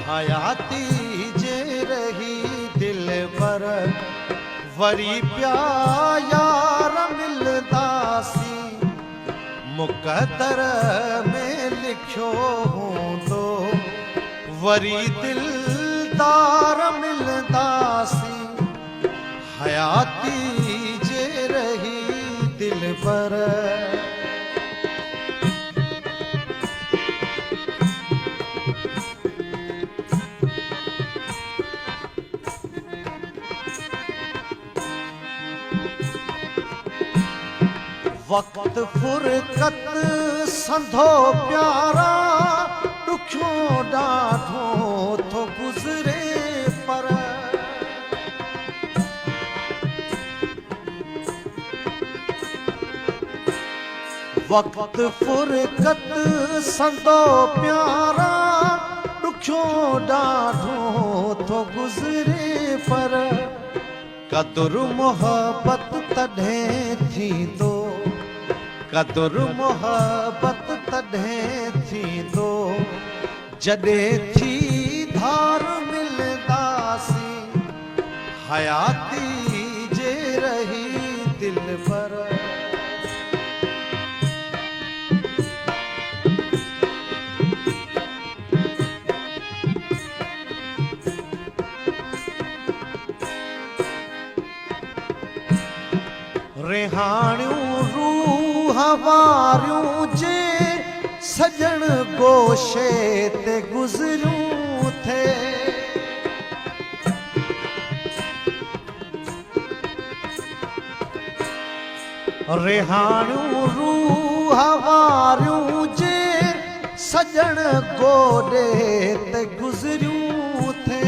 हयाती जे रही दिल पर वरी प्यार मिलदासी मुक़दर में लिखियो हूंदो वरी दिलदार मिलदासी हयाती जे रही दिल पर वक्त फुरकत संधो प्यारा दुखियो ॾाढो थो गुज़रे पर वक्त फुरकत संधो प्यारा दुखियो ॾाढो थो गुज़रे पर क़दुरु मोहब्बत तॾहिं थींदो क़दुर मोहब्बत तॾहिं थींदो जॾहिं थी धार मिलदासी हयाती जे रही दिल पर रिहाणियूं रूह वारियूं जे सजण गोशे ते गुज़रियूं थे रिहाणियूं रूह वारियूं जे सजण गोॾे ते गुज़रियूं थे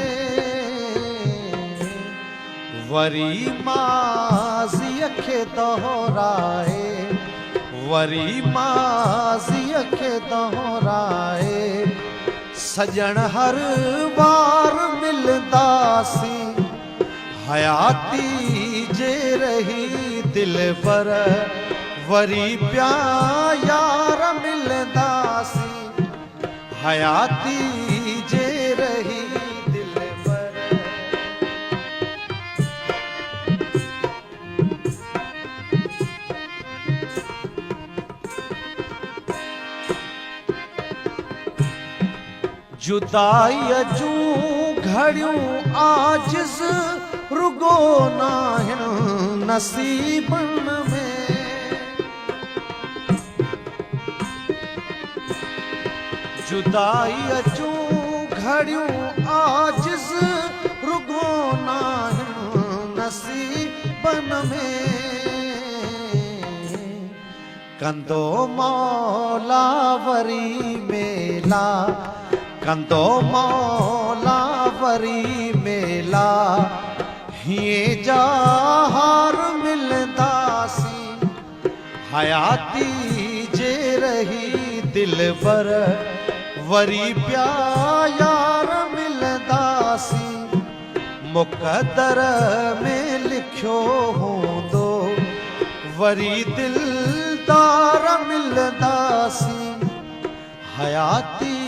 वरी माज़ीअ खे दोहराए वरी माज़ीअ खे दोहराए सजण हर बार मिलदासी हयाती जे रही दिल पर वरी प्यार मिलदासी हयाती जे रही जुदाईअ जूं घड़ियूं आजिज़ रुगो नाहिन नसीबनि में जुदाईअ जूं घड़ियूं आजिज़ रुगो नाहिन नसीबनि में कंदो मौला वरी मेला कंदो मौला वरी मेला हीअं जा हार मिलदासी हयाती जे रही दिल पर वरी प्यार मिलदासी मुक़दर में लिखियो हूंदो वरी दिलदार मिलदासी हयाती